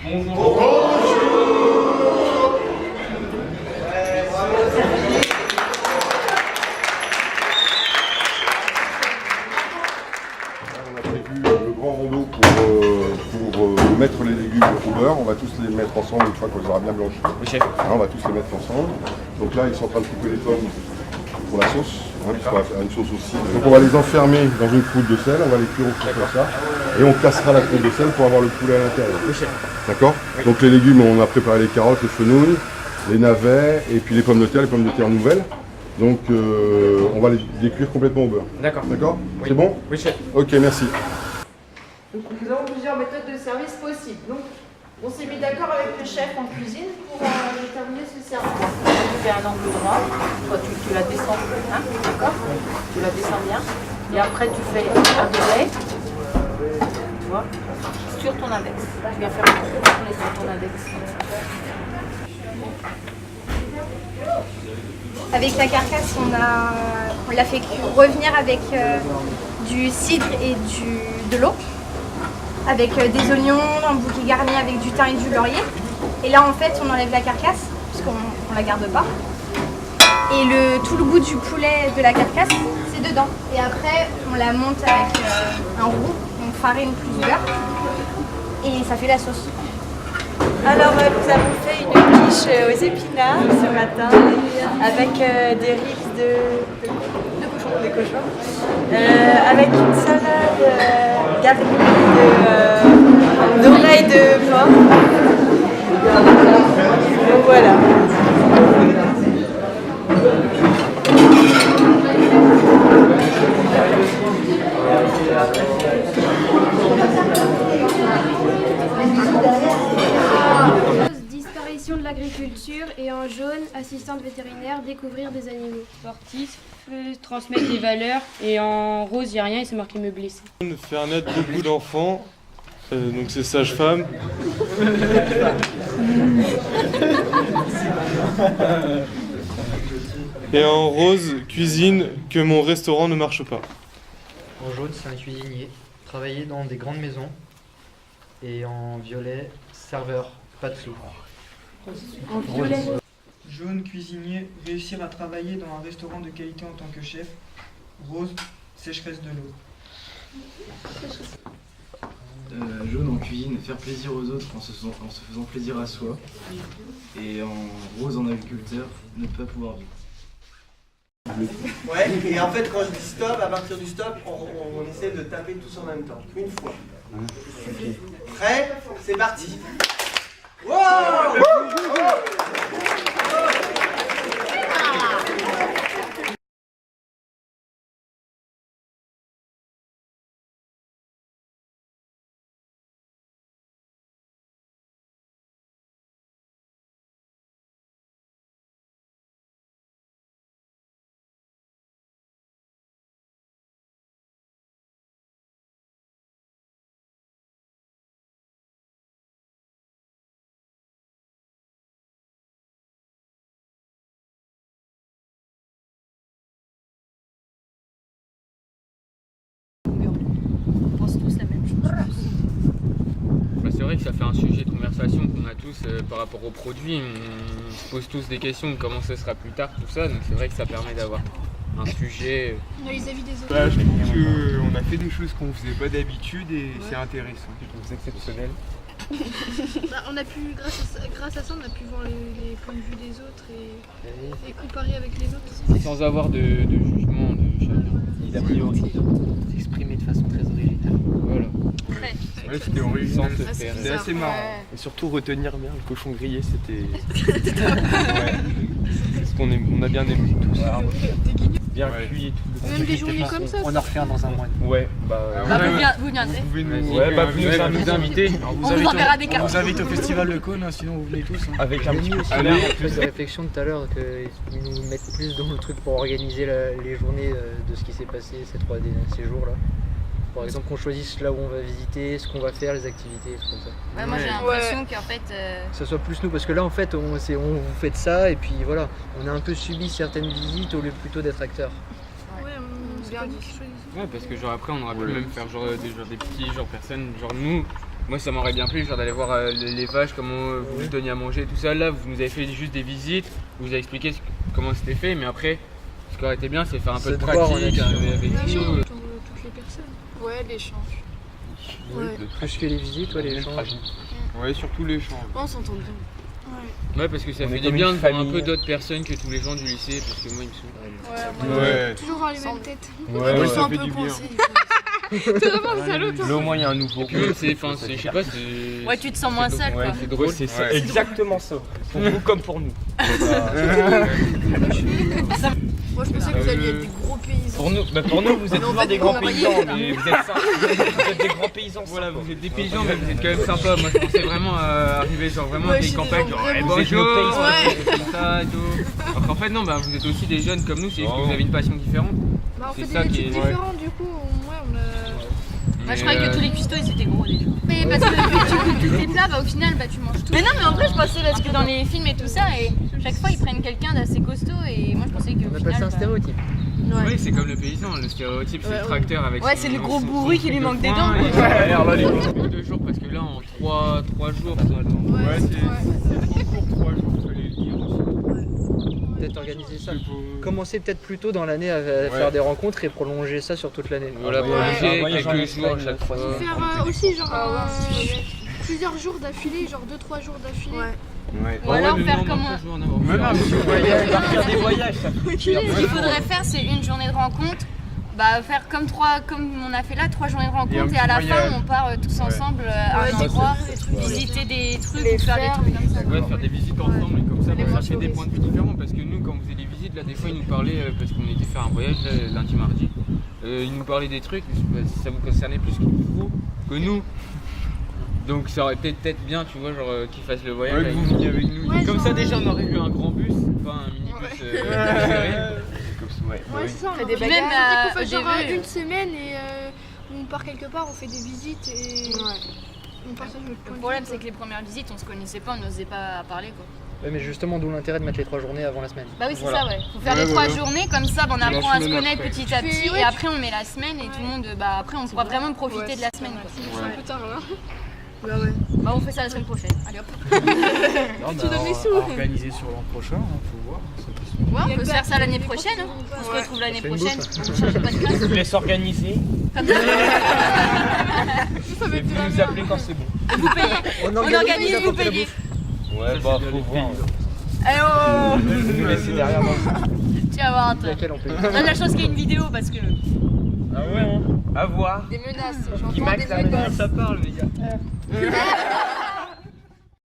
Le grand rondeau pour mettre les légumes au beurre. On va tous les mettre ensemble une fois qu'on les aura bien blanchis. Oui, chef. On va tous les mettre ensemble. Donc là, ils sont en train de couper les pommes pour la sauce. On va faire une sauce aussi. Donc on va les enfermer dans une croûte de sel, on va les cuire au four comme ça. Et on cassera la croûte de sel pour avoir le poulet à l'intérieur. Oui, chef. D'accord. Donc les légumes, on a préparé les carottes, les fenouils, les navets et puis les pommes de terre nouvelles. Donc on va les cuire complètement au beurre. D'accord. D'accord. Oui. C'est bon? Oui, chef. Ok, merci. Donc, nous avons plusieurs méthodes de service possibles. Donc, on s'est mis d'accord avec le chef en cuisine pour déterminer ce service. Tu fais un angle droit, toi tu la descends, hein, d'accord? Tu la descends bien. Et après tu fais un degré, tu vois, sur ton index. Tu viens faire tourner sur ton index. Avec la carcasse, on l'a fait revenir avec du cidre et de l'eau, avec des oignons, un bouquet garni avec du thym et du laurier. Et là, en fait, on enlève la carcasse, puisqu'on ne la garde pas. Et tout le goût du poulet de la carcasse, c'est dedans. Et après, on la monte avec un roux, donc farine plus beurre. Et ça fait la sauce. Alors nous avons fait une quiche aux épinards ce matin avec des ribs de cochon, avec une salade garnie d'oreilles de porc. Donc voilà. Disparition de l'agriculture, et en jaune, assistante vétérinaire, découvrir des animaux. Sportif, transmettre des valeurs, et en rose, il n'y a rien et c'est marqué me blesser. Faire naître beaucoup d'enfants, donc c'est sage-femme. Et en rose, cuisine, que mon restaurant ne marche pas. En jaune, c'est un cuisinier, travailler dans des grandes maisons. Et en violet, serveur, pas de sous. En violet. Jaune, cuisinier, réussir à travailler dans un restaurant de qualité en tant que chef. Rose, sécheresse de l'eau. Jaune en cuisine, faire plaisir aux autres en se faisant plaisir à soi. Et en rose en agriculteur, ne pas pouvoir vivre. Ouais, et en fait quand je dis stop, à partir du stop, on essaie de taper tous en même temps, une fois. Prêt? C'est parti. Wow! C'est vrai que ça fait un sujet de conversation qu'on a tous par rapport aux produits. On se pose tous des questions de comment ce sera plus tard, tout ça. Donc c'est vrai que ça permet d'avoir un sujet. Vis-à-vis des autres. Je trouve qu'on a fait des choses qu'on faisait pas d'habitude et c'est intéressant. Je trouve ça exceptionnel. On a pu, grâce à ça, on a pu voir les points de vue des autres et comparer avec les autres. Sans avoir de jugement de chacun. D'a priori, s'exprimer de façon très originale. Voilà. Ouais, c'était original, c'était assez marrant. Et surtout retenir bien le cochon grillé, c'était... Parce qu'on a bien aimé tous. Bien cuit et tout. Même des journées comme ça. On en refait un dans un mois. Ouais, Vous viendrez. Vous nous inviter. On vous enverra des cartes. On vous invite au festival de Cône, sinon vous venez tous. Avec un petit Plus de réflexion tout à l'heure, qu'ils nous mettent plus dans le truc pour organiser les journées de ce qui s'est passé ces jours-là. Par exemple, qu'on choisisse là où on va visiter, ce qu'on va faire, les activités, tout comme ça. Ouais, moi j'ai l'impression qu'en fait. Que ça soit plus nous, parce que là en fait, on vous fait ça et puis voilà, on a un peu subi certaines visites au lieu plutôt d'être acteurs. Ouais, on s'est pas dit. Ouais, parce que genre après on aurait pu même faire genre des petits personnes, genre nous Moi ça m'aurait bien plu genre d'aller voir les vaches, comment vous vous donniez à manger, tout ça. Là vous nous avez fait juste des visites, vous nous avez expliqué comment c'était fait, mais après ce qui aurait été bien c'est faire un peu de pratique avec nous. Toutes les personnes. Ouais, l'échange. Plus que les visites, l'échange. Ouais, surtout l'échange. On s'entend bien. Ouais, parce que ça fait du bien de voir un peu d'autres personnes que tous les gens du lycée, parce que moi il me saoule. Ouais. Toujours dans les mêmes têtes. Ouais, Ils sont un peu coincés. T'es vraiment un salaud, toi. Là, au moins, il y a un nouveau. Je sais pas, c'est... Ouais, tu te sens moins seul, quoi. C'est drôle, c'est ça. Exactement ça. Pour vous comme pour nous. Moi, je pensais que vous alliez être des gros paysans. Pour nous, vous êtes toujours des grands paysans, mais vous êtes des grands paysans. Voilà, vous êtes des paysans, mais vous êtes quand même sympas. Moi, je pensais vraiment arriver genre vraiment à des campagnes, genre bonjour, ça et tout. Alors qu'en fait, non, vous êtes aussi des jeunes comme nous, c'est juste que vous avez une passion différente. On fait des métiers différents, du coup, ouais, on a... Moi, je croyais que tous les cuistots ils étaient gros déjà. Mais parce que vu que tu fais plat, au final, tu manges tout. Mais non, mais en vrai, je pensais parce que dans les films et tout ça, et chaque fois ils prennent quelqu'un d'assez costaud, et moi je pensais que. On appelle ça un stéréotype. Oui, c'est comme le paysan, le stéréotype, c'est le tracteur avec. Ouais, c'est le gros bourru qui lui manque des dents. Alors là, les 2 jours, parce que là, en 3 jours, ça va. Ouais, c'est trop court, 3 jours, il fallait le dire aussi. Peut-être organiser ça. Commencer peut-être plus tôt dans l'année à faire des rencontres et prolonger ça sur toute l'année. Voilà, prolonger quelques jours à chaque fois. Faire aussi genre plusieurs jours d'affilée, genre 2-3 jours d'affilée. Ou alors faire comme faire des voyages, ça. Ce qu'il faudrait faire, c'est une journée de rencontre. Faire comme on a fait là, 3 journées de rencontre, et à la fin on part tous ensemble à un endroit, visiter des trucs, faire des trucs comme ça. Ouais, faire des visites ensemble, et comme ça fait des points de vue différents, parce que nous quand on faisait des visites, là des fois ils nous parlaient, parce qu'on était faire un voyage lundi mardi, ils nous parlaient des trucs, si ça vous concernait plus que nous. Donc ça aurait peut-être bien, tu vois, genre qu'ils fassent le voyage avec vous veniez avec nous. Ouais, comme ça déjà on aurait eu un grand bus, pas un minibus Ouais, c'est ça, on des même bagages, qu'on fait genre une semaine et on part quelque part, on fait des visites et on partage notre point. Le problème c'est que les premières visites on se connaissait pas, on n'osait pas parler quoi. Ouais, mais justement, d'où l'intérêt de mettre les 3 journées avant la semaine. Bah oui, c'est ça, ouais. Faut faire les 3 journées, comme ça, on apprend à se connaître petit à petit, et après on met la semaine et tout le monde, après on pourra vraiment profiter de la semaine. C'est un peu tard là. On fait ça la semaine prochaine. Allez hop. Tu donnes les sous. Organisé sur l'an prochain, faut voir. Ouais, on peut se faire ça l'année prochaine. On se retrouve l'année prochaine. On change pas de classe. Je vous laisse organiser. Vous nous appelez quand c'est bon. Vous payez. On organise, vous payez. Ouais, faut voir. Allez, oh. Vous nous laissez derrière moi. Tu vas voir, toi. On a de la chance qu'il y ait une vidéo parce que. Ah ouais, hein. À voir. Des menaces, Qui j'entends des menaces. ça parle, les gars.